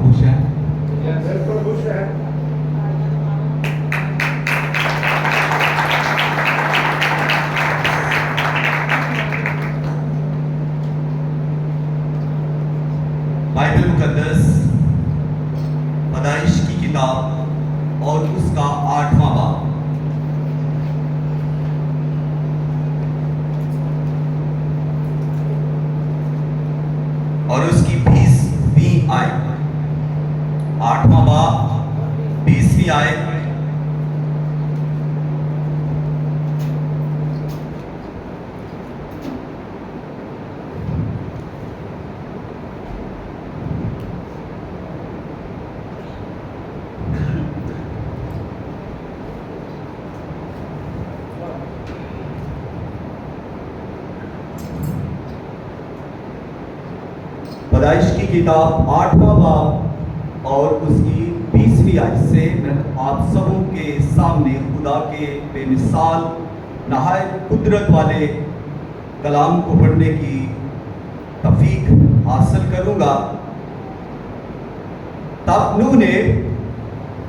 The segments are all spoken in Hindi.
खुश हैं? बिल्कुल खुश है। बाइबल मुकद्दस पैदाइश की किताब और उसका 8वां बाब। और उसकी 20वीं आयत, 8वां बाब 20वीं आयत। पैदाइश की किताब 8वां बाब और उसकी 20वीं आयत से मैं आप सबों के सामने खुदा के बेमिसाल नहायत कुदरत वाले कलाम को पढ़ने की तौफीक हासिल करूंगा। तब नूह ने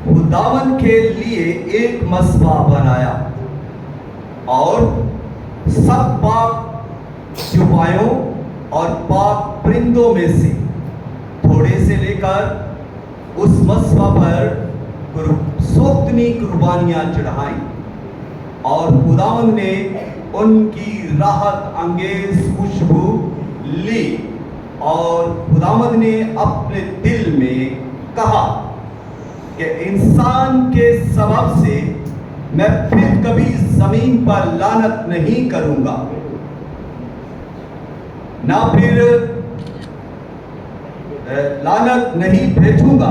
खुदावन के लिए एक मसबा बनाया और सब पाक चौपायों और पाक परिंदों में से थोड़े से लेकर उस मसबा पर सोतनी कुर्बानियां चढ़ाई। और खुदावंद ने उनकी राहत अंगेज खुशबू ली। और खुदावंद ने अपने दिल में कहा कि इंसान के सबब से मैं फिर कभी जमीन पर लानत नहीं करूंगा, ना फिर लानत नहीं भेजूंगा,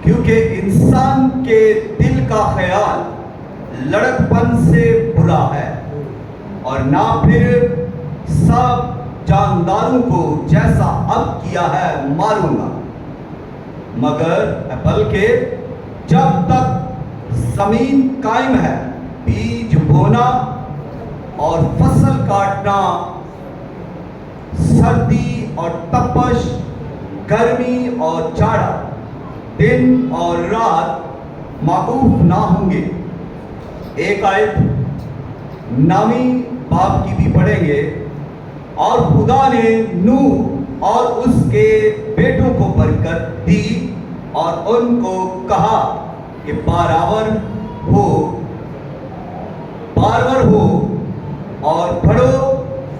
क्योंकि इंसान के दिल का ख्याल लड़कपन से बुरा है। और ना फिर सब जानदारों को जैसा अब किया है मारूंगा, मगर बल्कि जब तक जमीन कायम है बीज बोना और फसल काटना, सर्दी और तपश, गर्मी और जाड़ा, दिन और रात माकूफ ना होंगे। एक आयत नामी बाप की भी पढ़ेंगे। और खुदा ने नूह और उसके बेटों को बरकत दी और उनको कहा कि बारवर हो और बढ़ो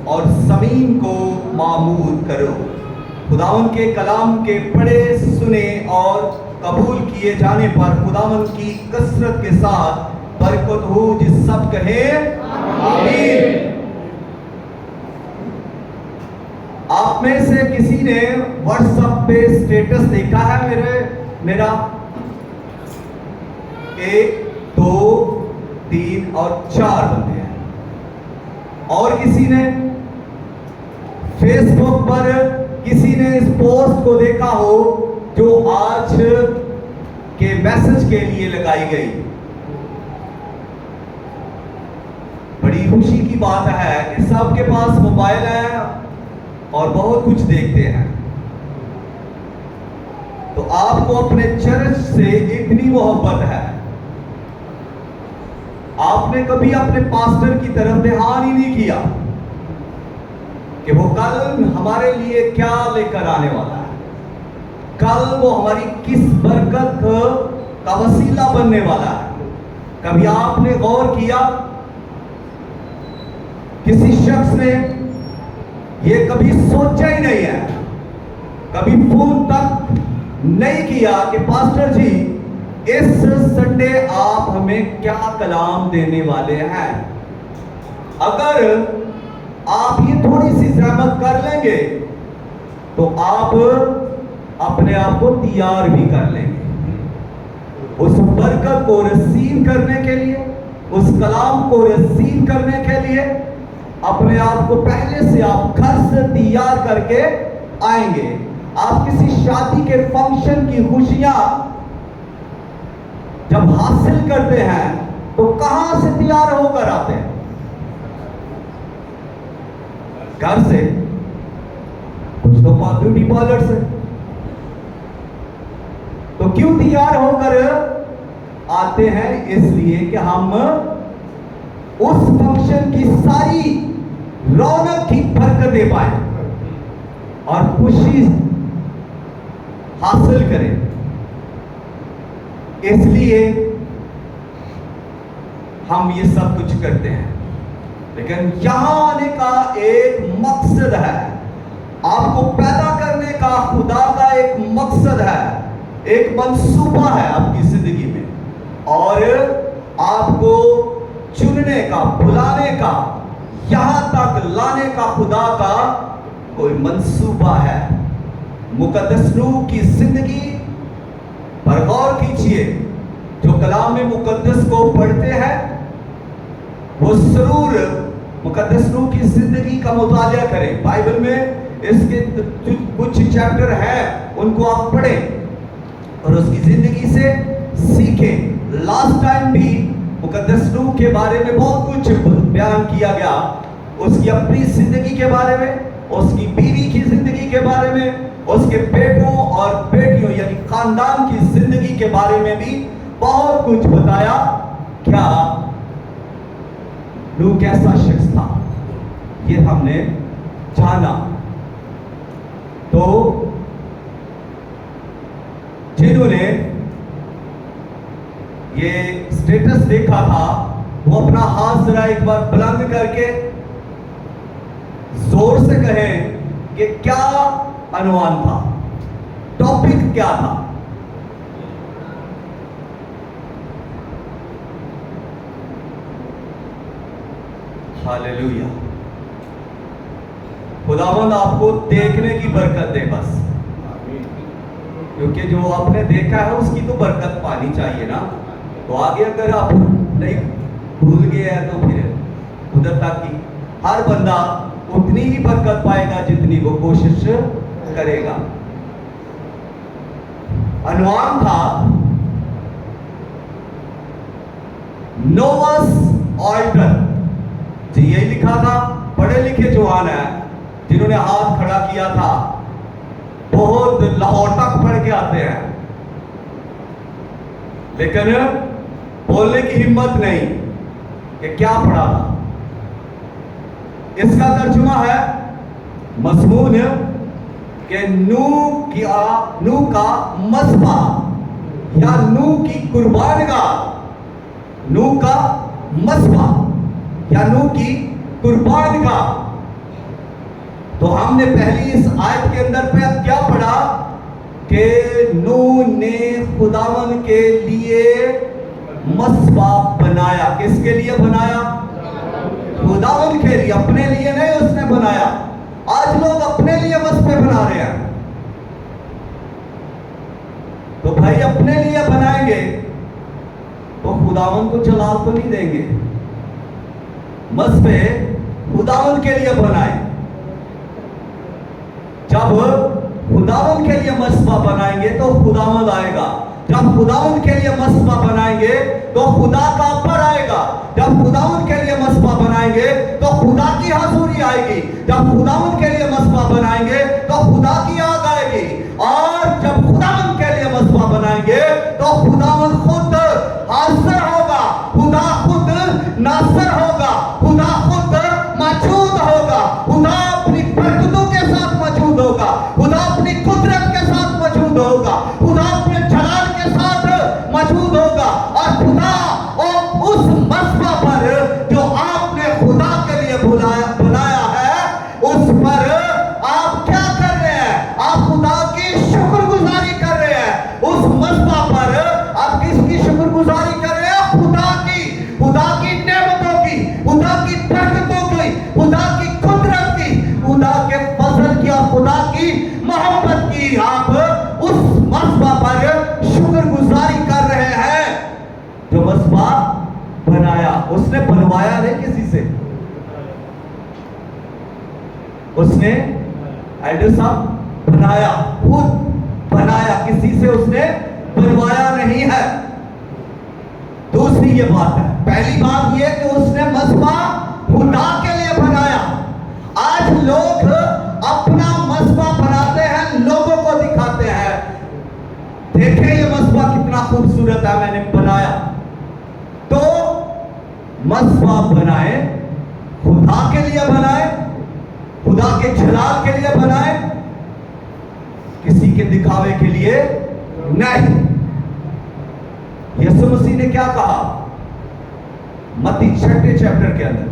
और जमीन को मामूर करो। खुदावन के कलाम के पढ़े सुने और कबूल किए जाने पर खुदावन की कसरत के साथ बरकत हो। जिस सब कहे आमीन। आप में से किसी ने व्हाट्सएप पे स्टेटस देखा है मेरा 1, 2, 3 और 4 बंदे हैं। और किसी ने फेसबुक पर किसी ने इस पोस्ट को देखा हो जो आज के मैसेज के लिए लगाई गई। बड़ी खुशी की बात है कि सबके पास मोबाइल है और बहुत कुछ देखते हैं। तो आपको अपने चर्च से इतनी मोहब्बत है, आपने कभी अपने पास्टर की तरफ ध्यान ही नहीं किया कि वो कल हमारे लिए क्या लेकर आने वाला है, कल वो हमारी किस बरकत का वसीला बनने वाला है। कभी आपने गौर किया किसी शख्स ने ये कभी सोचा ही नहीं है, कभी फोन तक नहीं किया कि पास्टर जी इस संडे आप हमें क्या कलाम देने वाले हैं। अगर आप ये थोड़ी सी सहमत कर लेंगे तो आप अपने आप को तैयार भी कर लेंगे उस बरकत को रिसीव करने के लिए, उस कलाम को रिसीव करने के लिए। अपने आप को पहले से आप घर से तैयार करके आएंगे। आप किसी शादी के फंक्शन की खुशियां जब हासिल करते हैं तो कहां से तैयार होकर आते हैं? घर से, कुछ तो ब्यूटी पार्लर से, क्यों तैयार होकर आते हैं? इसलिए कि हम उस फंक्शन की सारी रौनक की बरकतें पाए और खुशी हासिल करें। इसलिए हम ये सब कुछ करते हैं। लेकिन यहां आने का एक मकसद है, आपको पैदा करने का खुदा का एक मकसद है, एक मंसूबा है आपकी जिंदगी में, और आपको चुनने का, बुलाने का, यहां तक लाने का खुदा का कोई मंसूबा है। मुकद्दस नूह की जिंदगी पर गौर कीजिए। जो कलाम में मुकद्दस को पढ़ते हैं वो जरूर मुकद्दस नूह की जिंदगी का मुताला करें। बाइबल में इसके कुछ चैप्टर हैं, उनको आप पढ़ें और उसकी जिंदगी से सीखें। लास्ट टाइम भी मुकद्दस नूह के बारे में बहुत कुछ बयान किया गया, उसकी अपनी जिंदगी के बारे में, उसकी बीवी की जिंदगी के बारे में, उसके बेटों और बेटियों यानी खानदान की जिंदगी के बारे में भी बहुत कुछ बताया। क्या नूह कैसा शख्स था ये हमने जाना। तो जिन्होंने ये स्टेटस देखा था वो अपना हाथ जरा एक बार बुलंद करके जोर से कहें कि क्या अनुमान था, टॉपिक क्या था। हालेलुया। खुदावंद आपको देखने की बरकत दे बस, क्योंकि जो आपने देखा है उसकी तो बरकत पानी चाहिए ना। तो आगे अगर आप नहीं भूल गए हैं तो फिर उधर तक की हर बंदा उतनी ही बरकत पाएगा जितनी वो कोशिश करेगा। अनुमान था नोवास ऑल्टर जी, यही लिखा था। पढ़े लिखे जवान है जिन्होंने हाथ खड़ा किया था, बहुत लाहौर तक पढ़ के आते हैं, लेकिन बोलने की हिम्मत नहीं कि क्या पढ़ा था। इसका तर्जुमा है मज़मून कि नूह का मज़बा या नूह की कुर्बानगाह, नूह का मज़बा या नूह की कुर्बानगाह। तो हमने पहली इस आयत के अंदर पे क्या पढ़ा कि नूह ने खुदावन के लिए मज़बा बनाया। किसके लिए बनाया? खुदावन के लिए, अपने लिए नहीं उसने बनाया। आज लोग अपने लिए मसबे बना रहे हैं। तो भाई अपने लिए बनाएंगे तो खुदावन को जलाल तो नहीं देंगे। मसबे खुदावन के लिए बनाए। जब खुदावन के लिए मसबा बनाएंगे तो खुदावन आएगा। जब खुदावन के लिए मसबा बनाएंगे तो खुदा का पर आएगा। जब खुदावन के लिए मसबा बनाएंगे तो खुदा की हाज़ुरी आएगी। जब खुदावन के लिए मसबा बनाएंगे तो खुदा की आग आएगी। और जब खुदावन के लिए मसबा बनाएंगे तो खुदावन खुद हाज़िर होगा, खुदा खुद नासर होगा, खुदा खुद मौजूद होगा, खुदा अपनी बरकतों के साथ मौजूद होगा, खुदा अपनी कुदरत के साथ मौजूद होगा, खुदा अपने जलाल के साथ मौजूद होगा। और खुदा और उस मसबा पर जो आपने खुदा के लिए बुलाया है, उस पर आप क्या कर रहे हैं? आप खुदा की शुक्रगुजारी कर रहे हैं। उस मसबा पर आप किसकी शुक्रगुजारी कर रहे हैं? खुदा की नेमतों की, खुदा की बरकतों की, खुदा की कुदरत की, खुदा के फजल की और खुदा की मोहब्बत की। आप उस मसबा पर शुक्रगुजारी कर रहे हैं जो मसबा बनाया। उसने बनवाया नहीं किसी से, उसने एल्डर साहब बनाया, खुद बनाया, किसी से उसने बनवाया नहीं है। दूसरी ये बात है। पहली बात ये कि उसने मसबा खुदा के लिए बनाया। आज लोग अपना मसबा बनाते हैं, लोगों को दिखाते हैं, देखें ये मसबा मस्बा बनाए, खुदा के लिए बनाए, खुदा के जलाल के लिए बनाए, किसी के दिखावे के लिए नहीं। यीशु मसीह ने क्या कहा मत्ती 6 चैप्टर के अंदर?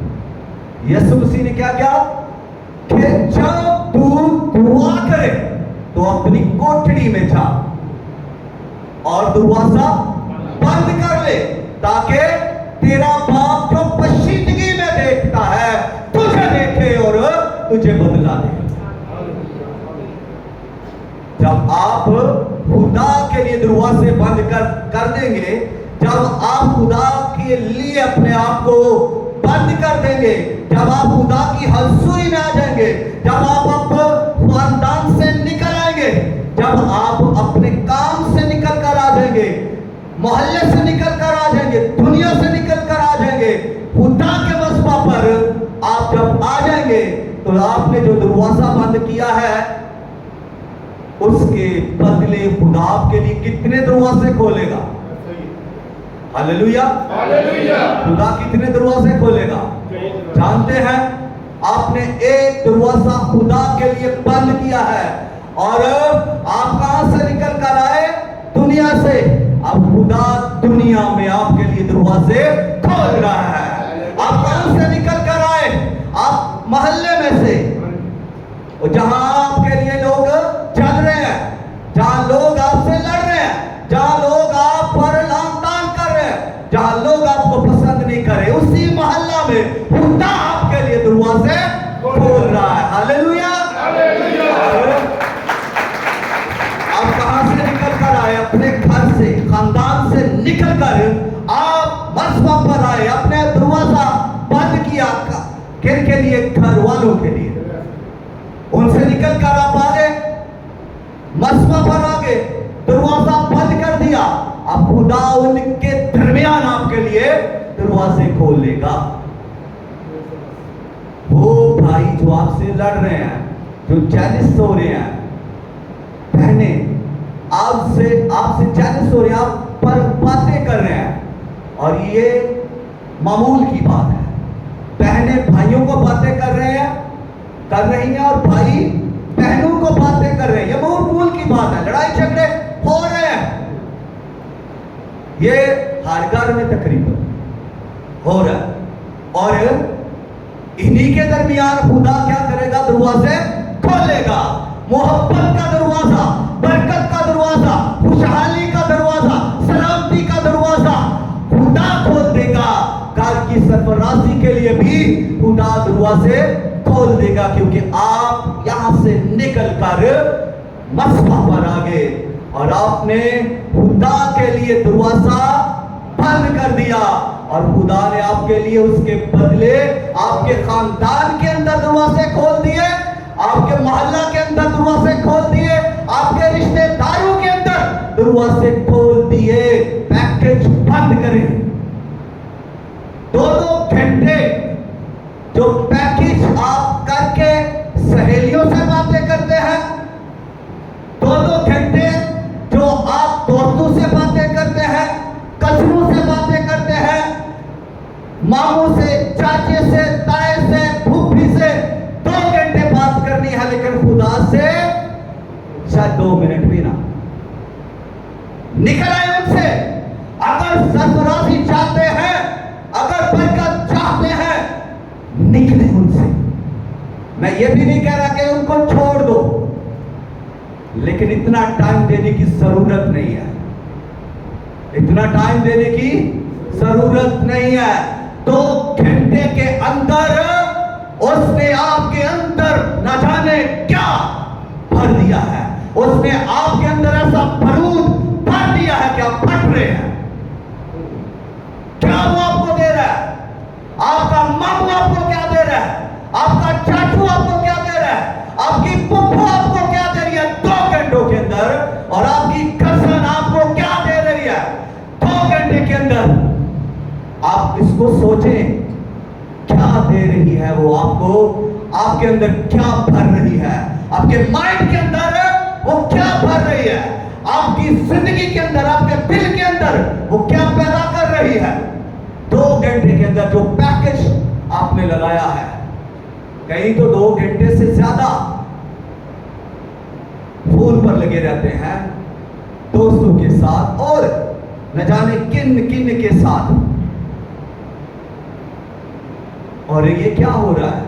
यीशु मसीह ने क्या किया कि जब तू दुआ करे तो अपनी कोठड़ी में जा और दरवाजा बंद कर ले, ताकि तेरा बाप जो पशीदगी में देखता है तुझे देखे और तुझे बदला दे। जब आप खुदा के लिए दरवाजे बंद कर देंगे, जब आप खुदा के लिए अपने आप को बंद कर देंगे, जब आप खुदा की हंसुई में आ जाएंगे, जब आप खानदान से निकल आएंगे, जब आप अपने काम से निकल कर आ जाएंगे, मोहल्ले से निकल कर आ जाएंगे, दुनिया से निकल कर आ जाएंगे, खुदा के मस्बा पर आप जब आ जाएंगे, तो आपने जो दरवाजा बंद किया है उसके बदले खुदा आपके लिए कितने दरवाजे खोलेगा? Hallelujah, hallelujah. खुदा कितने दरवाजे खोलेगा? जानते हैं, आपने एक दरवाजा खुदा के लिए बंद किया है और आप कहां से निकल कर आए? दुनिया से। अब खुदा दुनिया में आपके लिए दरवाजे खोल रहा है। आप कहां से निकल कर आए? आप मोहल्ले में से, जहां आपके लिए लोग चल रहे हैं, जहां लोग आपसे लड़ रहे हैं, जहां लोग आप पर लांतान कर रहे हैं, जहां लोग आपको पसंद नहीं कर रहे, उसी मोहल्ला में खुदा आपके लिए दरवाजे खोल रहा है। Hallelujah, hallelujah. आप कहां से निकल कर आए? अपने घर से, खानदान से निकल कर आप मस्बा पर आए, अपने दरवाजा बंद किया किनके लिए? घर वालों के लिए। उनसे निकल कर आप आगे मस्बा पर आगे, दरवाजा बंद कर दिया। अब खुदा उनके दरमियान आपके लिए दरवाजे खोल लेगा। वो भाई जो आपसे लड़ रहे हैं, जो जेलस हो रहे हैं, बहने आपसे जेलस हो रहे हैं, आप पर बातें कर रहे हैं, और ये मामूल की बात है। बहने भाइयों को बातें कर रहे हैं, कर रही हैं, और भाई बहनों को बातें कर रहे हैं। ये मामूल की बात है। लड़ाई झगड़े हो रहे हैं, ये हर घर में तकरीबन हो रहा है, और इन्हीं के दरमियान खुदा क्या करेगा? दरवाजे खोलेगा। मोहब्बत का दरवाजा, बरकत का दरवाजा, खुशहाली का दरवाजा, सलामती का दरवाजा खुदा खोल देगा। घर की सरफराजी के लिए भी खुदा दरवाजे खोल देगा, क्योंकि आप यहां से निकल कर मस्बा पर आ गए और आपने खुदा के लिए दरवाजा बंद कर दिया, और खुदा ने आपके लिए उसके बदले आपके खानदान के अंदर दरवाजे खोल दिए, आपके मोहल्ला के अंदर दरवाजे खोल दिए, आपके रिश्तेदारों के अंदर दरवाजे खोल दिए। पैकेज बंद करें। 2-2 घंटे जो पैकेज आप करके सहेलियों से बातें करते हैं, 2-2 घंटे जो आप दोस्तों से बातें करते हैं, कजनों से बातें करते हैं, मामू से, चाचे से, ताए से, फूफी से 2 घंटे बात करनी है, लेकिन खुदा से शायद 2 मिनट भी ना। निकल आए उनसे। अगर सरफराजी चाहते हैं, अगर बरकत चाहते हैं, निकले उनसे। मैं ये भी नहीं कह रहा कि उनको छोड़ दो, लेकिन इतना टाइम देने की जरूरत नहीं है। इतना टाइम देने की जरूरत नहीं है। 2 घंटे के अंदर उसने आपके अंदर न जाने क्या भर दिया है। उसने आपके अंदर ऐसा बारूद भर दिया है कि आप फट रहे हैं। क्या वो आपको दे रहा है? आपका मामू आपको क्या दे रहा है? आपका चाचू आपको क्या दे रहा है? आपकी पुप्पो आपको क्या दे रही है 2 घंटों के अंदर? और आपकी कजन आपको क्या दे रही है 2 घंटे के अंदर? आप इसको सोचें, क्या दे रही है वो आपको? आपके अंदर क्या भर रही है? आपके माइंड के अंदर वो क्या भर रही है? आपकी जिंदगी के अंदर, आपके दिल के अंदर वो क्या पैदा कर रही है? 2 घंटे के अंदर जो पैकेज आपने लगाया है, कहीं तो 2 घंटे से ज्यादा फोन पर लगे रहते हैं दोस्तों के साथ और न जाने किन किन के साथ। और ये क्या हो रहा है?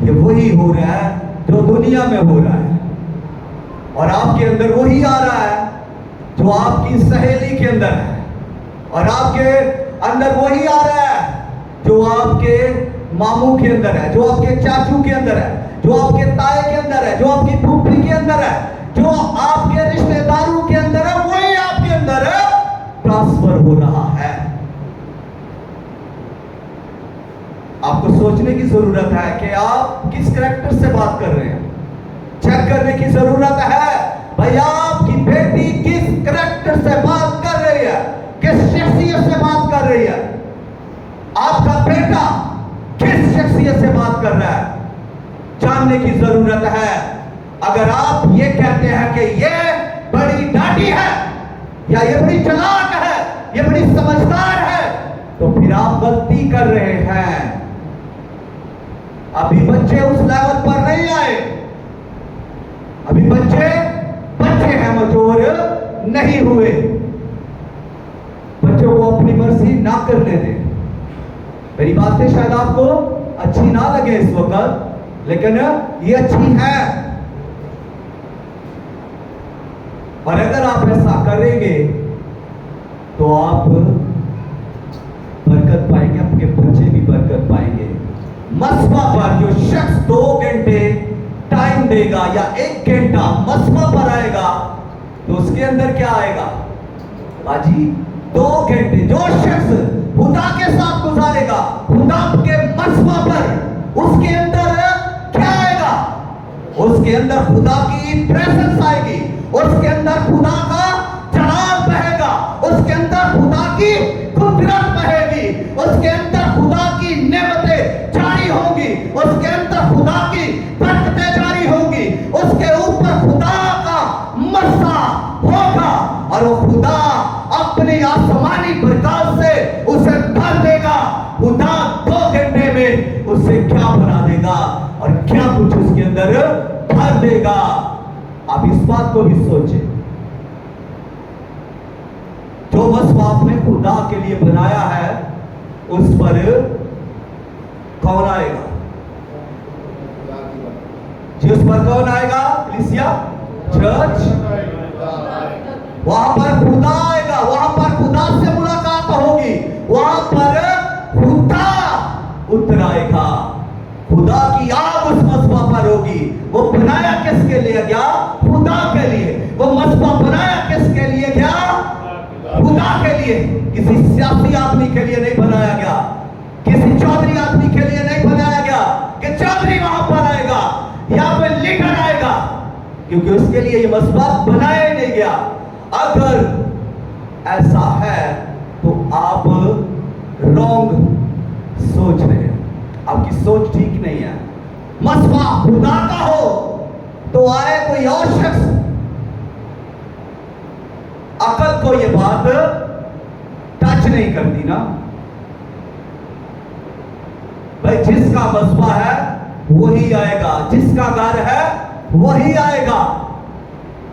ये वही हो रहा है जो दुनिया में हो रहा है, और आपके अंदर वही आ रहा है जो आपकी सहेली के अंदर है, और आपके अंदर वही आ रहा है जो आपके मामू के अंदर है, जो आपके चाचू के अंदर है, जो आपके ताए के अंदर है, जो आपकी फूफी के अंदर है, जो आपके रिश्तेदारों के अंदर है, वही आपके अंदर है ट्रांसफर हो रहा है। आपको सोचने की जरूरत है कि आप किस कैरेक्टर से बात कर रहे हैं। चेक करने की जरूरत है भाई, आपकी बेटी किस कैरेक्टर से बात कर रही है, किस शख्सियत से बात कर रही है, आपका बेटा किस शख्सियत से बात कर रहा है, जानने की जरूरत है। अगर आप ये कहते हैं कि ये बड़ी डांटी है या ये बड़ी चालाक है, ये बड़ी समझदार है, तो फिर आप गलती कर रहे हैं। अभी बच्चे उस लेवल पर नहीं आए, अभी बच्चे हैं, मैच्योर नहीं हुए। बच्चों को अपनी मर्जी ना करने दें। मेरी बातें शायद आपको अच्छी ना लगे इस वक्त, लेकिन ये अच्छी है। और अगर आप ऐसा करेंगे तो आप बरकत पाएंगे, आपके बच्चे भी बरकत पाएंगे। मसवा पर जो शख्स 2 घंटे टाइम देगा या 1 घंटा मसवा पर आएगा, तो उसके अंदर क्या आएगा बाजी? 2 घंटे जो शख्स खुदा के साथ गुजारेगा, खुदा के मसवा पर, उसके अंदर क्या आएगा? उसके अंदर खुदा की प्रेजेंस आएगी, उसके अंदर खुदा का जलाल बहेगा, उसके अंदर खुदा की कुदरत बहेगी, उसके अंदर खुदा की नेमतें जारी होंगी, उसके अंदर खुदा की बरकतें जारी होंगी, उसके ऊपर खुदा का मसा होगा, और वो खुदा अपनी आसमानी बरकत से उसे भर देगा। खुदा 2 घंटे में उससे क्या बना देगा और क्या कुछ उसके अंदर भर देगा। आप इस बात को भी सोचें, जो मसवा आपने खुदा के लिए बनाया है उस पर कौन आएगा? जी, उस पर कौन आएगा? कलीसिया, चर्च। वहां पर खुदा आएगा, वहां पर खुदा से मुलाकात होगी, वहां पर खुदा उतर आएगा, खुदा की आग उस मसवा पर होगी। वो बनाया किसके लिए गया? खुदा के लिए। वो मसवा बनाया किसके लिए गया? खुदा के लिए। किसी सियासी आदमी के लिए नहीं बनाया गया, किसी चौधरी आदमी के लिए नहीं बनाया गया कि चौधरी वहां पर आएगा या फिर लीडर आएगा, क्योंकि उसके लिए ये मसवा बनाया ही नहीं गया। अगर ऐसा है तो आप रॉन्ग सोच रहे हैं, आपकी सोच ठीक नहीं है। मसवा खुदा का हो तो आए कोई और शख्स, अकल को ये बात टच नहीं करती ना भाई। जिसका मसवा है वही आएगा, जिसका घर है वही आएगा।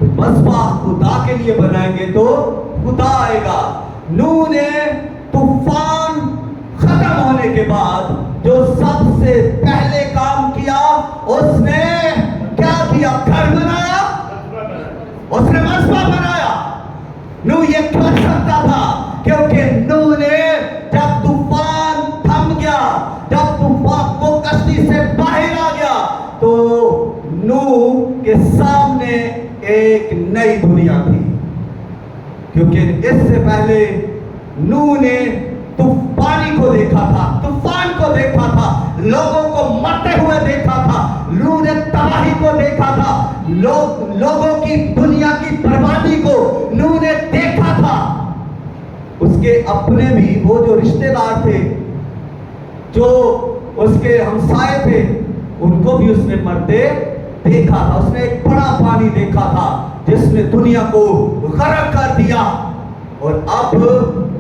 मसवा खुदा के लिए बनाएंगे तो खुदा आएगा। नूह ने तूफान खत्म होने के बाद जो सबसे पहले काम किया, उसने क्या किया? घर बनाया, उसने मसवा बनाया। नूह ये कर सकता था क्योंकि नूह ने जब तूफान थम गया, जब तूफान वो कश्ती से बाहर आ गया, तो नूह के सामने एक नई दुनिया थी। क्योंकि इससे पहले नूह ने तूफानी को देखा था, तूफान को देखा था, लोगों को मरते हुए देखा था, नूह ने तबाही को देखा था, लोगों की दुनिया की बर्बादी को नूह ने देखा था। उसके अपने भी वो जो रिश्तेदार थे, जो उसके हमसाए थे, उनको भी उसने मरते देखा था। उसने एक बड़ा पानी देखा था जिसने दुनिया को गर्क कर दिया। और अब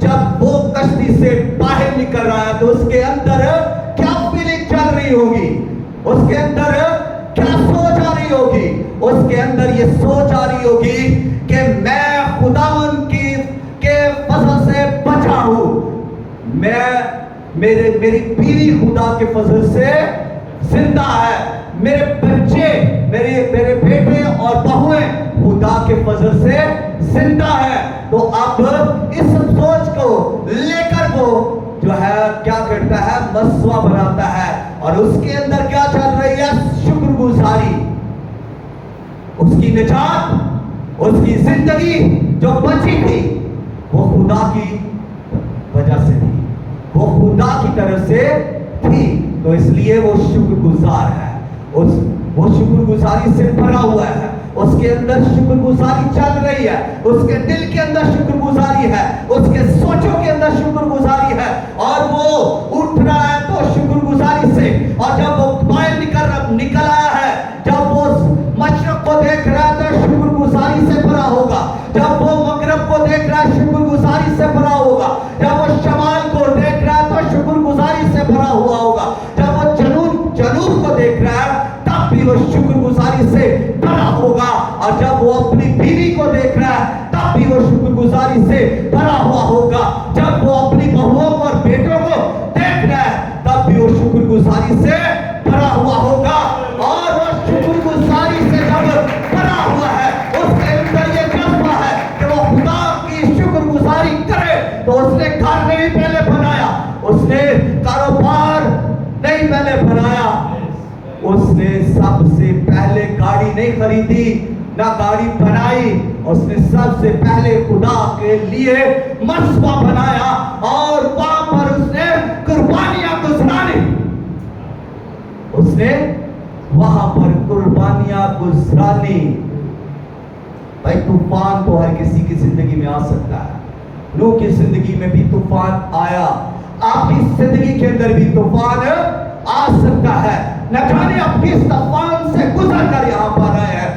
जब वो कश्ती से बाहर निकल रहा है तो उसके अंदर क्या फीलिंग चल रही होगी, उसके अंदर क्या सोच आ रही होगी? उसके अंदर ये सोच आ रही होगी कि मैं खुदावन के फजल से बचा हूं, मेरी बीवी खुदा के फजल से जिंदा है, मेरे बच्चे मेरे बेटे और बहुएं खुदा के फजल से जिंदा है। तो अब इस सोच को लेकर वो जो है क्या करता है, मसवा बनाता है और उसके अंदर क्या चल रही है, शुक्रगुजारी। उसकी निजात, उसकी जिंदगी जो बची थी वो खुदा की वजह से थी, वो खुदा की तरफ से थी, तो इसलिए वो शुक्रगुजार है, वो शुक्रगुजारी से भरा हुआ है, उसके अंदर शुक्रगुजारी चल रही है, उसके दिल के अंदर शुक्रगुजारी है, उसके सोचों के अंदर शुक्रगुजारी है और वो उठ रहा है तो शुक्रगुजारी से। और जब वो बाहर निकल आया है, जब वो मशरक को देख रहा है तो शुक्रगुजारी से भरा होगा, जब वो मगरब को देख रहा है शुक्रगुजारी से भरा होगा, जब वो शमाल को देख रहा है तो शुक्रगुजारी से भरा हुआ होगा, जब वो जनूब को देख रहा है तब भी वो शुक्रगुजारी से भरा होगा, और जब वो अपनी बीवी को देख रहा है तब भी वो शुक्रगुजारी से भरा हुआ होगा, जब वो अपनी बहुओं और बेटों को देख रहा है तब भी वो शुक्रगुजारी से भरा हुआ होगा। और वो शुक्रगुजारी से जब भरा हुआ है, उसके अंदर ये जज्बा है कि वो खुदा की शुक्रगुजारी करे। तो उसने घर नहीं पहले बनाया, उसने कारोबार नहीं पहले बनाया, उसने सबसे पहले गाड़ी नहीं खरीदी ना गाड़ी बनाई, उसने सबसे पहले खुदा के लिए मसवा बनाया और वहां पर उसने कुर्बानियां गुजरानी, उसने वहां पर कुर्बानियां गुजरानी। भाई तूफान तो हर किसी की जिंदगी में आ सकता है, नूह की जिंदगी में भी तूफान आया, आपकी जिंदगी के अंदर भी तूफान आ सकता है। न जाने आप किस तूफान से गुजर कर यहाँ पर आए हैं,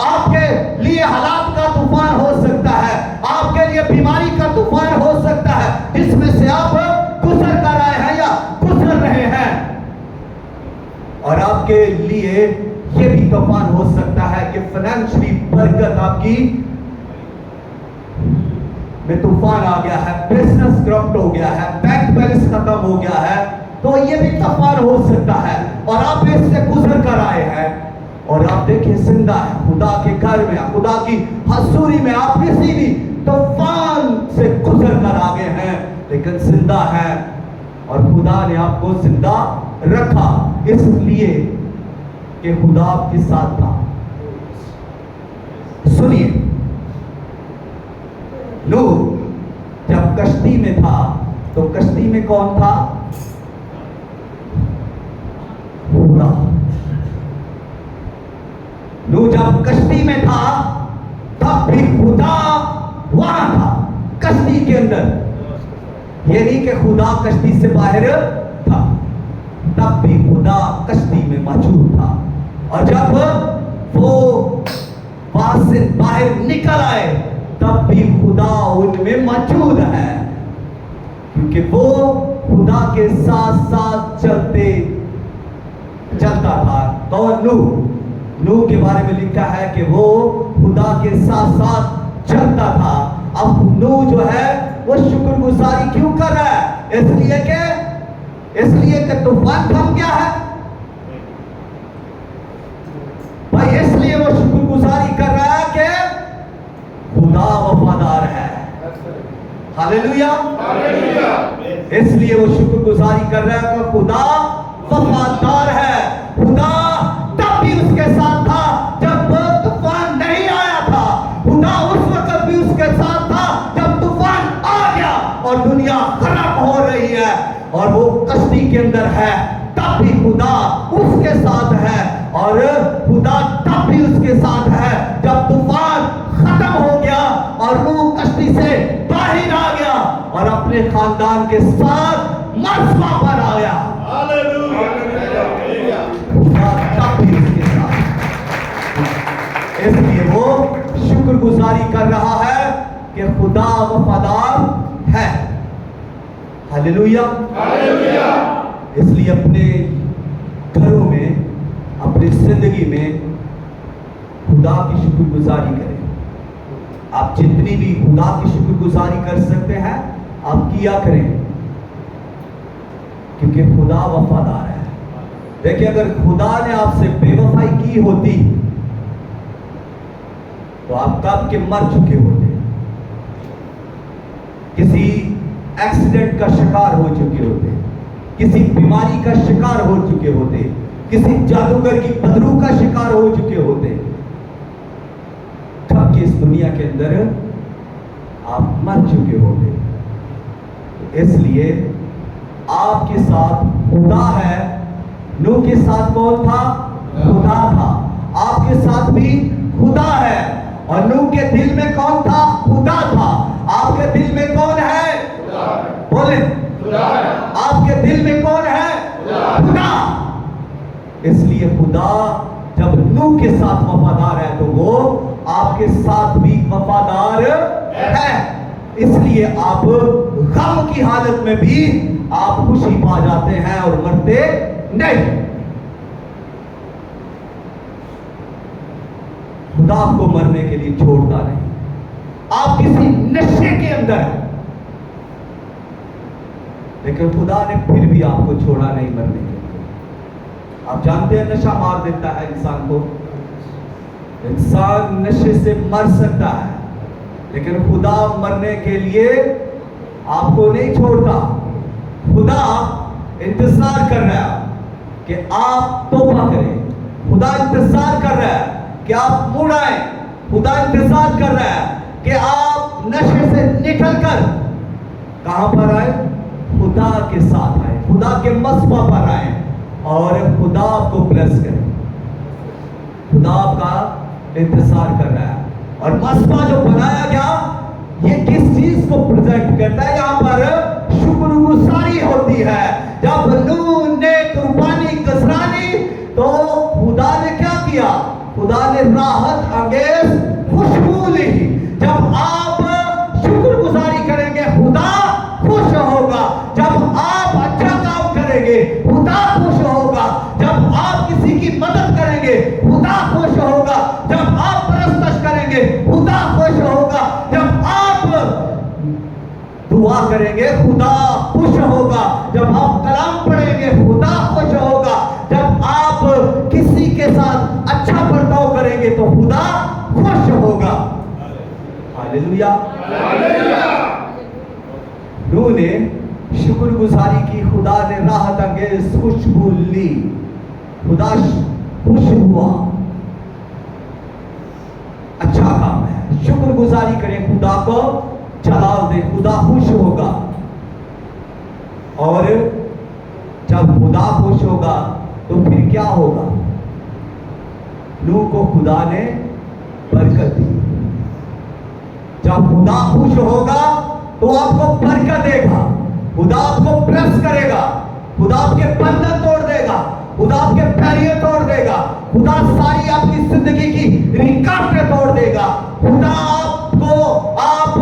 आपके लिए हालात का तूफान हो सकता है, आपके लिए बीमारी का तूफान हो सकता है, जिसमें से आप गुजर कर आए हैं या गुजर रहे हैं, और आपके लिए ये भी तूफान हो सकता है कि फाइनेंशियली बरकत आपकी में तूफान आ गया है, बिजनेस करप्ट हो गया है, बैंक बैलेंस खत्म हो गया है, तो ये भी तूफान हो सकता है और आप इससे गुजर कर आए हैं और आप देखिए जिंदा है, खुदा के घर में, खुदा की हजूरी में आप किसी भी तूफान से गुजर कर आ गए हैं, लेकिन जिंदा है और खुदा ने आपको जिंदा रखा इसलिए कि खुदा आपके साथ था। सुनिए, नूह जब कश्ती में था तो कश्ती में कौन था? खुदा। नूह जब कश्ती में था तब भी खुदा वहां था कश्ती के अंदर, ये नहीं कि खुदा कश्ती से बाहर था, तब भी खुदा कश्ती में मौजूद था। और जब वो वहां से बाहर निकल आए तब भी खुदा उनमें मौजूद है, क्योंकि वो खुदा के साथ साथ चलता था। तो नूह के बारे में लिखा है कि वो खुदा के साथ साथ चलता था। अब नूह जो है वो शुक्रगुजारी क्यों कर रहा है? इसलिए कि तूफान थम गया है भाई, इसलिए वो शुक्रगुजारी कर रहा है कि खुदा वफादार है। हालेलुया। इसलिए वो शुक्रगुजारी कर रहा है कि खुदा वफादार है। खुदा तब भी उसके साथ था जब तूफान नहीं आया था, खुदा उस वक्त भी उसके साथ था जब तूफान आ गया और दुनिया खराब हो रही है और वो कश्ती के अंदर है, तब भी खुदा उसके साथ है। और खुदा तब भी उसके साथ है जब तूफान खत्म हो गया और नूह कश्ती से बाहर आ गया और अपने खानदान के साथ मसवा पर आया। खुदा तब भी उसके साथ, इसलिए वो शुक्रगुजारी कर रहा है कि खुदा वफादार है। हालेलुया। हालेलुया। इसलिए अपने घरों में, अपनी जिंदगी में खुदा की शुक्रगुजारी करें। आप जितनी भी खुदा की शुक्रगुजारी कर सकते हैं आप किया करें, क्योंकि खुदा वफादार है। देखिए, अगर खुदा ने आपसे बेवफाई की होती तो आप कब के मर चुके होते, किसी एक्सीडेंट का शिकार हो चुके होते, किसी बीमारी का शिकार हो चुके होते, किसी जादूगर की बदरू का शिकार हो चुके होते। कब की इस दुनिया के अंदर आप मर चुके होते। इसलिए आपके साथ खुदा है। नूह के साथ कौन था? खुदा था। आपके साथ भी खुदा है। और नूह के दिल में कौन था? खुदा था। आपके दिल में कौन है? बोले, आपके दिल में कौन है? खुदा। इसलिए खुदा जब नूह के साथ वफादार है तो वो आपके साथ भी वफादार है। इसलिए आप गम की हालत में भी आप खुशी पा जाते हैं और मरते नहीं। खुदा आपको मरने के लिए छोड़ता नहीं। आप किसी नशे के अंदर हैं, लेकिन खुदा ने फिर भी आपको छोड़ा नहीं मरने के लिए। आप जानते हैं नशा मार देता है इंसान को। इंसान नशे से मर सकता है, लेकिन खुदा मरने के लिए आपको नहीं छोड़ता। खुदा इंतजार कर रहा है कि आप तौबा करें। खुदा इंतजार कर रहा है कि आप मुड़ आए। खुदा इंतजार कर रहा है कि आप नशे से निकलकर कहां पर आए? खुदा के साथ आए, खुदा के मस्बा पर आए और खुदा आपको ब्लेस करे। खुदा आपका इंतजार कर रहा है। और मस्बा जो बनाया गया ये किस चीज को प्रेजेंट करता है? यहां पर शुक्रगुजारी होती है। जब नूह ने कुर्बानी गुजरानी तो खुदा ने क्या किया? खुदा ने राहत अंगेज खुशबू ली। जब आप शुक्रगुजारी करेंगे खुदा खुश होगा। जब आप अच्छा काम करेंगे खुदा खुश होगा। जब आप किसी की मदद करेंगे खुदा खुश होगा। जब आप परस्तश करेंगे खुदा खुश होगा। जब आप दुआ करेंगे खुदा खुश होगा। जब आप कलाम पढ़ेंगे खुदा खुश होगा। जब आप किसी के साथ अच्छा बर्ताव करेंगे तो खुदा खुश होगा। हालेलुया। नूह ने शुक्रगुजारी की, खुदा ने राहत अंगेज खुशबू ली, खुदा खुश हुआ। अच्छा काम है, शुक्रगुजारी करें, खुदा को जलाल दे, खुदा खुश होगा। और जब खुदा खुश होगा तो फिर क्या होगा? नूह को खुदा ने बरकत दी। जब खुदा खुश होगा तो आपको बरकत देगा, खुदा आपको ब्लेस करेगा, खुदा आपके बंधन तोड़ देगा, खुदा आपके बैरियर तोड़ देगा, खुदा सारी आपकी जिंदगी की रुकावटें तोड़ देगा। खुदा आपको, आप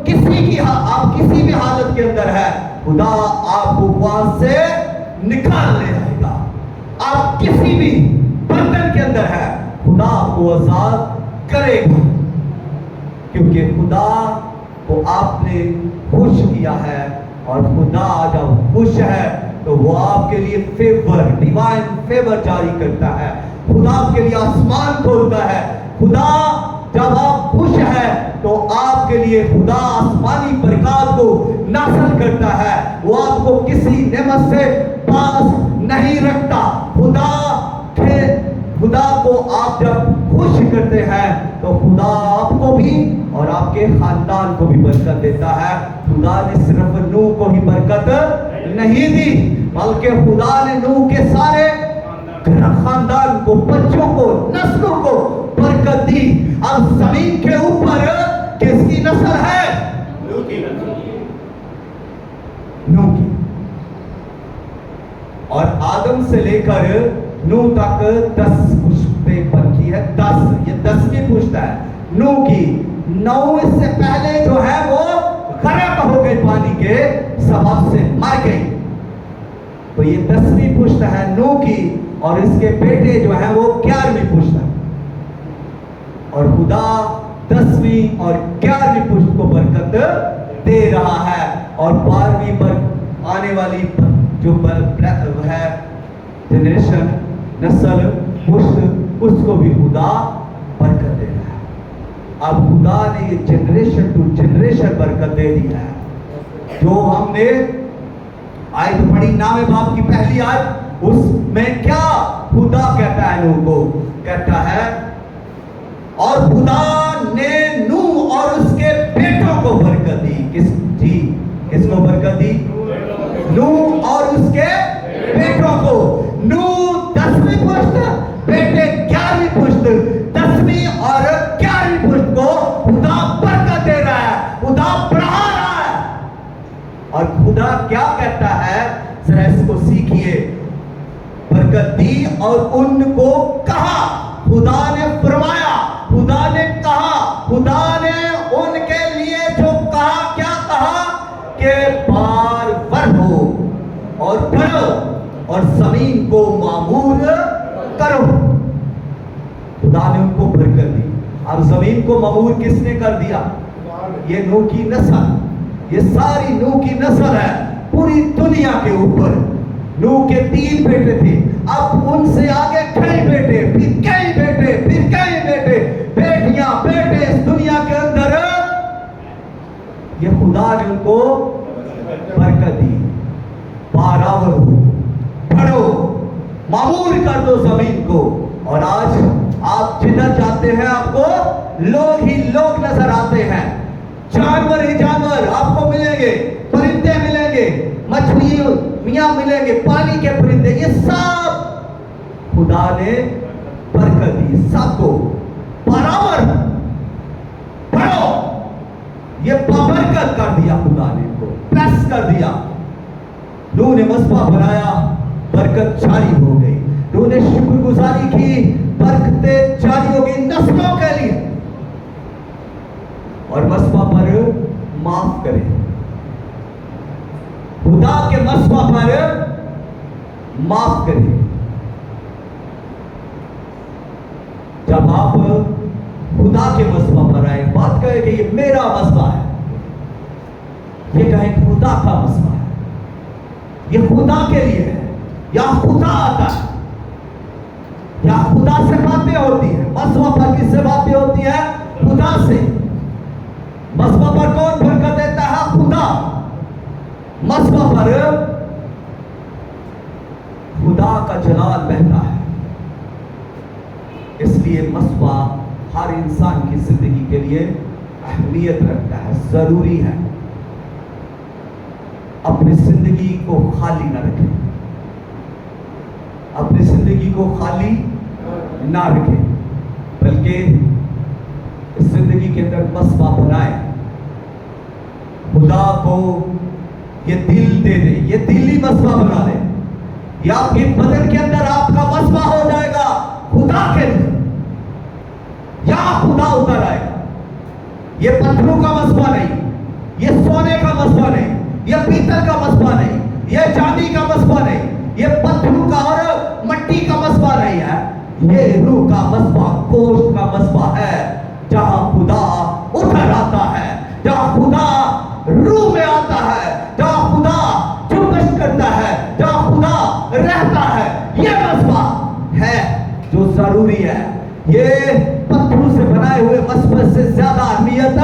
किसी भी हालत के अंदर है, खुदा आपको वहां से निकाल ले आएगा। आप किसी भी बंधन के अंदर है, खुदा आपको आजाद करेगा, क्योंकि खुदा को आपने खुश किया है। और खुदा जब खुश है तो वो आपके लिए फेवर, डिवाइन फेवर जारी करता है। खुदा आपके लिए आसमान खोलता है। खुदा जब आप खुश है तो आपके लिए खुदा आसमानी बरकत को नाज़िल करता है। वो आपको किसी नेमत से पास नहीं रखता। खुदा को आप जब खुश करते हैं तो खुदा आपको भी और आपके खानदान को भी बरकत देता है। खुदा ने सिर्फ नूह को ही बरकत नहीं दी, बल्कि खुदा ने नूह के सारे खानदान को, बच्चों को, नस्लों को बरकत दी। अब जमीन के ऊपर किसकी नस्ल है? नूह की। और आदम से लेकर नूह तक 10 पुश्तें बनती है। 10, ये 10वीं पुश्त है नूह की। 9 इससे पहले जो है वो गरक हो गई, पानी के स्वभाव से मर गई। तो ये 10वीं पुश्त है नूह की, और इसके बेटे जो है वो 11वीं पुश्त है। और खुदा 10वीं और 11वीं पुश्त को बरकत दे रहा है, और 12वीं पर आने वाली जो है जनरेशन, नस्ल, पुश्त, उसको भी खुदा बरकत दे रहा है। अब खुदा ने ये जनरेशन टू जनरेशन बरकत दे दी है। जो हमने आयत पढ़ी, नामे बाप की पहली आयत, उसमें क्या खुदा कहता है नूह को? कहता है, और खुदा ने नूह और उसके बेटों को बरकत दी। किसको बरकत दी? नूह और उसके बेटों को। नूह 10वीं पुश्त, बेटे 11वीं पुश्त। 10वीं और 11वीं पुश्त को खुदा बरकत दे रहा है, खुदा बढ़ा रहा है। और खुदा क्या कहता है, जरा इसको सीखिए। बरकत दी और उनको कहा, खुदा ने फरमाया, खुदा ने कहा, खुदा ने उनके लिए जो कहा, क्या कहा? कि बार बढ़ो और बढ़ो और जमीन को मामूर करो। खुदा ने उनको बरकत दी। अब जमीन को मामूर किसने कर दिया? ये नूह की नस्ल, ये सारी नूह की नस्ल है पूरी दुनिया के ऊपर। नूह के 3 बेटे थे, अब उनसे आगे कई बेटे, फिर कई बेटे, फिर कई बेटे, बेटियां, बेटे इस दुनिया के अंदर। ये खुदा ने उनको बरकत दी। बारावर हो, बढ़ो, मामूर कर दो जमीन को। और आज आप जिधर जाते हैं आपको लोग ही लोग नजर आते हैं, जानवर ही जानवर आपको मिलेंगे, परिंदे मिलेंगे, मछलियां मिलेंगे, पानी के परिंदे, ये सब खुदा ने बरकत दी सबको। बराबर बढ़ो, ये बाबरकत कर दिया खुदा ने, इनको प्लस कर दिया। नूह ने मसबा बनाया, बरकत जारी हो गई। नूह ने शुक्रगुजारी की, बरकतें जारी हो गई नस्लों के लिए। और मसबा पर माफ करें, खुदा के मसबा पर माफ करें। जब आप खुदा के मसबा पर आए, बात करें कि ये मेरा मसबा है, ये कहें खुदा का मसबा है, ये खुदा के लिए है, या खुदा आता है, या खुदा से बातें होती है। मसबा पर किससे बातें होती है? खुदा से। मसबा पर कौन बरकत देता है? खुदा। मसबा पर खुदा का जलाल बहता है। इसलिए मसबा हर इंसान की जिंदगी के लिए अहमियत रखता है, जरूरी है। अपनी जिंदगी को खाली ना रखें, अपनी जिंदगी को खाली ना रखें, बल्कि इस जिंदगी के अंदर मसबा बनाए। खुदा को ये दिल दे दे, ये दिल ही मसबा बना ले। ये आपके बदन के अंदर आपका मसबा हो जाएगा खुदा के लिए, या खुदा उतर आएगा। ये पत्थरों का मसबा नहीं, ये सोने का मसबा नहीं, ये पीतल का मसबा नहीं, ये चांदी का मसबा नहीं, ये पत्थरों का और मट्टी का मसबा नहीं है। ये रूह का मसबा, गोश्त का मसबा है, जहां खुदा उतर आता है, जहां खुदा रूह में आता है, जहां खुदा जुम्बिश करता है, जहां खुदा रहता है। ये मसबा है जो जरूरी है। ये पत्थरों से बनाए हुए मसबे से ज्यादा अहमियत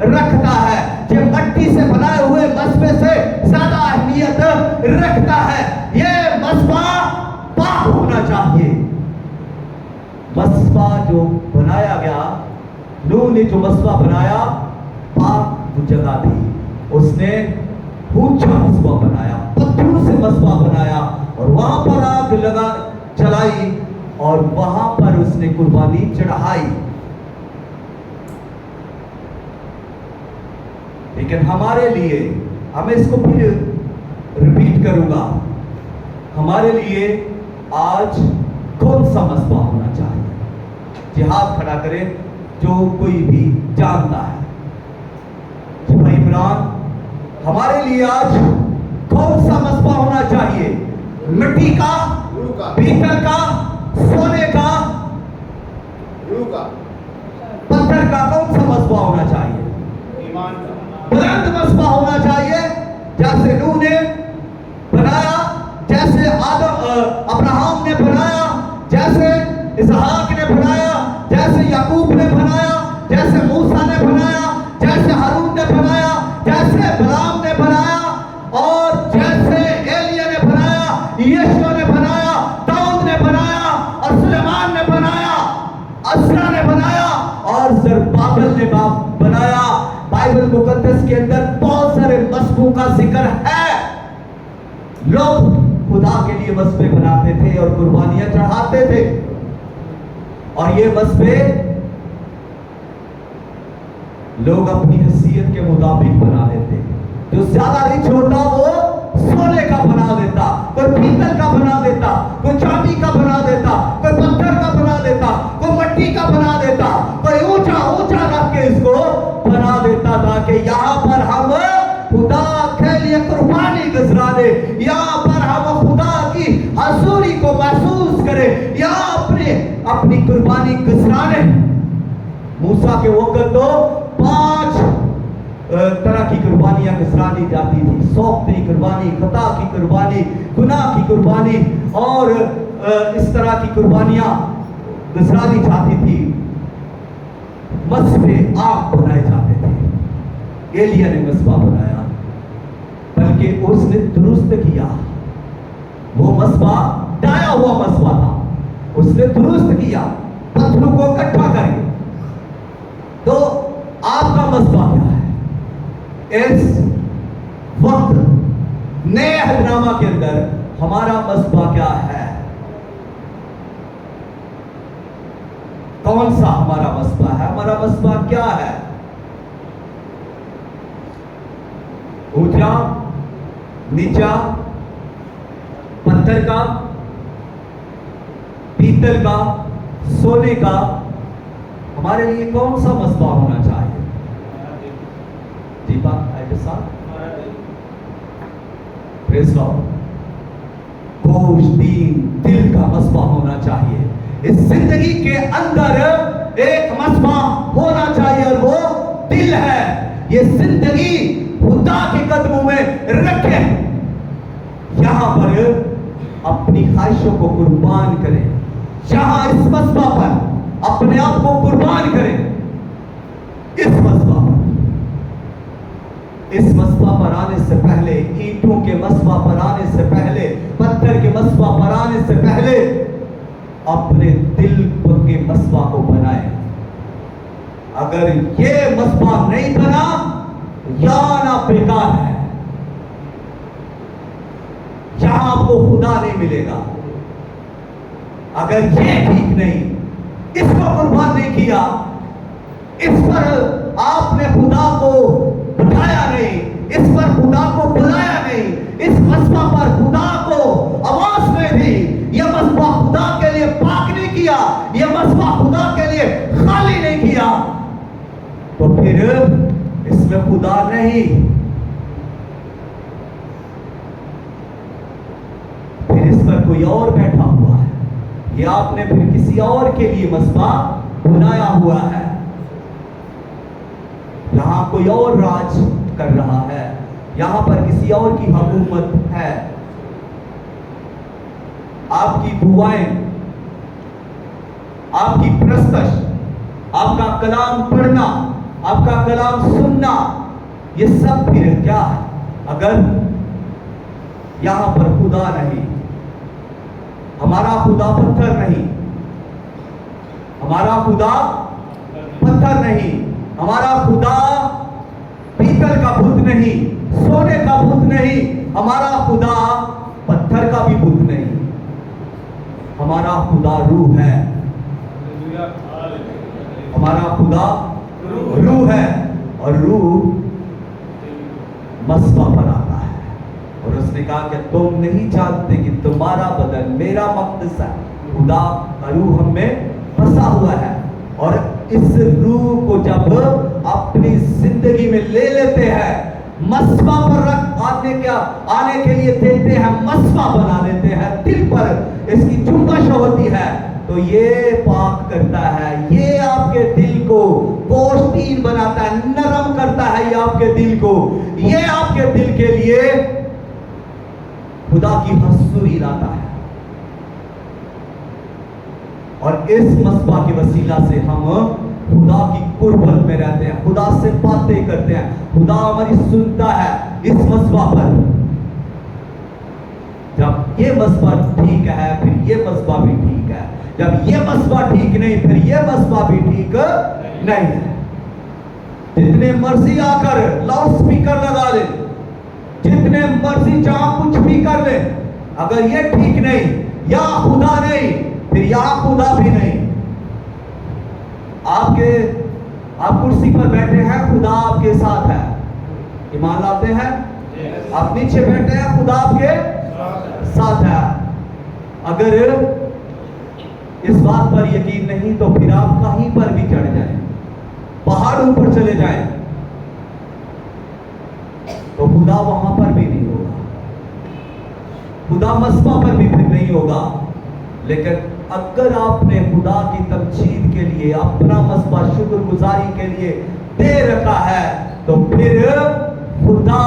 रखता है, ये मट्टी से बनाए हुए मसबे से ज्यादा अहमियत रखता है। ये मसबा पाक होना चाहिए। मसबा जो बनाया गया, नूह ने जो मसबा बनाया, पाक जगह थी, उसने ऊंचा मसबा बनाया, पत्थरों से मसबा बनाया, और वहां पर आग लगा चलाई, और वहां पर उसने कुर्बानी चढ़ाई। लेकिन हमारे लिए, मैं इसको फिर रिपीट करूंगा, हमारे लिए आज कौन सा मसबा होना चाहिए? जी हाथ खड़ा करें जो कोई भी जानता है। जी भाई इमरान, हमारे लिए आज कौन सा मसबा होना चाहिए? मिट्टी का, रूह का, पीतल का, सोने का, रूह का, पत्थर का? कौन सा मसबा होना चाहिए? ईमान का, बुलंद मसबा होना चाहिए, जैसे नूह ने बनाया, जैसे अब्राहम ने बनाया, जैसे इसहाक ने बनाया, जैसे याकूब ने बनाया, जैसे मूसा ने बनाया, जैसे हारून ने बनाया, जैसे बलाम ने बनाया, और जैसे एलिया ने बनाया, यीशु ने बनाया, दाऊद ने बनाया, और सुलेमान ने बनाया, अस्रा ने बनाया, और ज़रुब्बाबेल ने बनाया। बाइबल मुकद्दस के अंदर बहुत सारे मसबों का जिक्र है। लोग खुदा के लिए मसबे बनाते थे और कुर्बानियां चढ़ाते थे, और ये मसबे लोग अपनी हैसियत के मुताबिक बना लेते। जो ज्यादा रिच होता वो सोने का बना देता, कोई पीतल का बना देता, कोई चांदी का बना देता, कोई पत्थर का बना देता, कोई मिट्टी का बना देता, कोई ऊंचा ऊंचा रख के इसको बना देता था कि यहाँ पर हम खुदा के लिए कुर्बानी गुजरा दे, यहाँ पर हम खुदा की हजूरी को महसूस करें, या अपनी कुर्बानी गुजराने। मूसा के वक्त तो 5 तरह की कुर्बानियां गुजरानी जाती थी। सौख्ती कुर्बानी, खता की कुर्बानी, गुनाह की कुर्बानी, और इस तरह की कुर्बानियां गुजरानी जाती थी। मसबे आग बनाए जाते थे। एलिया ने मसबा बनाया, बल्कि उसने दुरुस्त किया। वो मसबा डाया हुआ मसबा था, उसने दुरुस्त किया, पत्थरों को इकट्ठा करके। तो आपका मसबा क्या है? इस वक्त नए अहदनामा के अंदर हमारा मसबा क्या है? कौन सा हमारा मसबा है? हमारा मसबा क्या है? ऊंचा, नीचा, पत्थर का, पीतल का, सोने का? हमारे लिए कौन सा मसबा होना चाहिए? Deepa praise Lord. गोश दीन दिल का मसबा होना चाहिए। इस जिंदगी के अंदर एक मसबा होना चाहिए, और वो दिल है। ये जिंदगी खुदा के कदमों में रखे, यहां पर अपनी ख्वाहिशों को कुर्बान करें, जहां इस मसबा पर अपने आप को कुर्बान करें। इस मसबा पर आने से पहले, ईंटों के मसबा पर आने से पहले, पत्थर के मसबा पर आने से पहले, अपने दिल के मसबा को बनाए। अगर ये मसबा नहीं बना, याना बेकार है, यहां आपको खुदा नहीं मिलेगा। अगर ये ठीक नहीं, इसको कुर्बान नहीं किया, इस पर आपने खुदा को बताया नहीं, इस पर खुदा को बुलाया नहीं, इस मसबा पर खुदा को आवाज नहीं दी, यह मसबा खुदा के लिए पाक नहीं किया, यह मसबा खुदा के लिए खाली नहीं किया, तो फिर इसमें खुदा नहीं। फिर इस पर कोई और बैठा हुआ है, ये आपने फिर किसी और के लिए मसबा बनाया हुआ है। यहां कोई और राज कर रहा है, यहां पर किसी और की हुकूमत है। आपकी दुआएं, आपकी प्रस्तश, आपका कलाम पढ़ना, आपका कलाम सुनना, ये सब फिर क्या है अगर यहां पर खुदा नहीं? हमारा खुदा पत्थर नहीं, हमारा खुदा पत्थर नहीं, हमारा खुदा पीतल का बुत नहीं, सोने का बुत नहीं, हमारा खुदा पत्थर का भी बुत नहीं, हमारा खुदा रूह है। हमारा खुदा रूह है, और रूह मसबा पर आता है। और उसने कहा कि तुम नहीं जानते कि तुम्हारा बदन मेरा मक़दस है। खुदा का रूह हम में बसा हुआ है, और इस रूह को जब अपनी जिंदगी में ले लेते हैं मस्बा पर रख आने के लिए देते हैं, मस्बा बना लेते हैं, दिल पर इसकी जुम्बश होती है तो ये पाक करता है, ये आपके दिल को पोषण बनाता है, नरम करता है ये आपके दिल को, ये आपके दिल के लिए खुदा की हसूरी लाता है। और इस मस्बा की वसीला से हम खुदा की कुर्बत में रहते हैं, खुदा से बातें करते हैं, खुदा हमारी सुनता है इस मस्बा पर। जब ये मस्बा ठीक है फिर ये मस्बा भी ठीक है, जब ये मस्बा ठीक नहीं फिर ये मस्बा भी ठीक नहीं है। जितने मर्जी आकर लाउड स्पीकर लगा ले, जितने मर्जी जहां कुछ भी कर ले, अगर ये ठीक नहीं, या खुदा नहीं फिर या खुदा भी नहीं। आप कुर्सी पर बैठे हैं, खुदा आपके साथ है, ईमान लाते हैं। आप नीचे बैठे हैं, खुदा आपके साथ है। अगर इस बात पर यकीन नहीं तो फिर आप कहीं पर भी चढ़ जाएं, पहाड़ों पर चले जाएं, तो खुदा वहां पर भी नहीं होगा, खुदा मस्बा पर भी फिर नहीं होगा। लेकिन अगर आपने खुदा की तमजीद के लिए अपना मस्बा शुक्रगुजारी के लिए दे रखा है तो फिर खुदा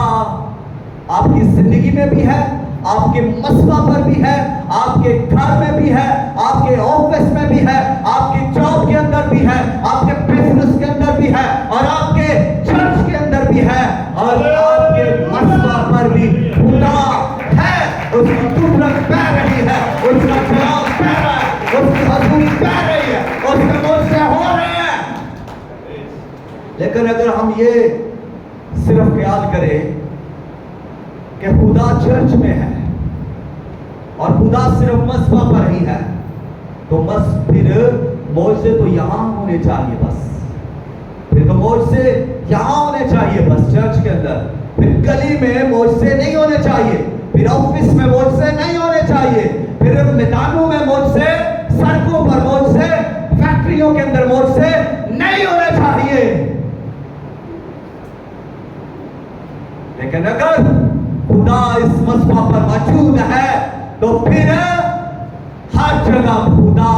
आपकी जिंदगी में भी है, आपके मस्बा पर भी है, आपके घर में भी है, आपके ऑफिस में भी है, आपके जॉब के अंदर भी है, आपके बिजनेस के अंदर भी है, और आपके चर्च के अंदर भी है, और आपके मस्बा पर भी खुदा है। उसकी कुदरत बह रही है, उसका कलाम बह रहा है, उसकी हजूरी बह रही है, उसके मुंह से हो रहे हैं। लेकिन अगर हम ये सिर्फ ख्याल करें कि खुदा चर्च में है और खुदा सिर्फ मस्बा पर ही है, तो बस फिर मौजे तो यहां होने चाहिए, बस फिर तो मौजे यहां होने चाहिए, बस चर्च के अंदर। फिर गली में मौजे नहीं होने चाहिए, फिर ऑफिस में मौजे नहीं होने चाहिए, फिर मैदानों में मौजे, सड़कों पर मौजे, फैक्ट्रियों के अंदर मौजे नहीं होने चाहिए। लेकिन अगर खुदा इस मस्बा पर मौजूद है तो फिर हर जगह खुदा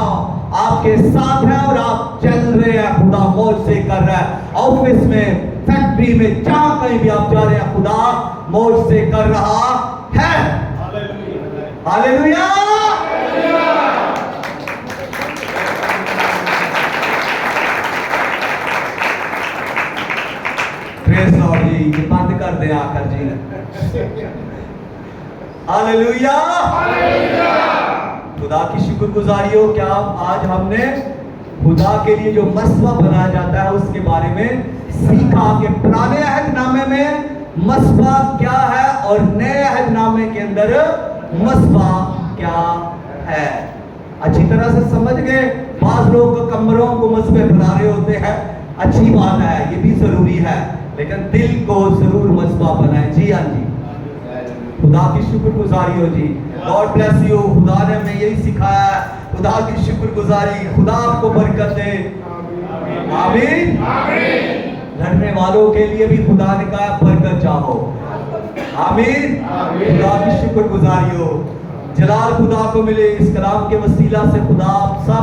आपके साथ है और आप चल रहे हैं, खुदा मौज से कर रहा है। ऑफिस में, फैक्ट्री में, जहां कहीं भी आप जा रहे हैं, खुदा मौज से कर रहा है। हालेलुया। प्रेज़ लॉर्ड जी, ये बंद कर दे आकर जी। हालेलुया। खुदा की शुक्रगुजारी हो। क्या आज हमने खुदा के लिए जो मस्बा बनाया जाता है उसके बारे में सीखा कि पुराने अहदनामे में मस्बा क्या है और नए अहदनामे के अंदर मस्बा क्या है। अच्छी तरह से समझ गए। बाज लोग कमरों को मस्बे बना रहे होते हैं, अच्छी बात है, ये भी जरूरी है, लेकिन दिल को जरूर मस्बा बनाए। जी हाँ जी, खुदा की शुक्रगुजारी हो जी। God bless you. खुदा ने हमें यही सिखाया है, खुदा की शुक्रगुजारी। खुदा आपको बरकत दे। आमीन। लड़ने वालों के लिए भी खुदा ने कहा बरकत चाहो। आमीन। खुदा की शुक्रगुजारी हो। जलाल खुदा को मिले। इस कलाम के वसीला से खुदा आप सब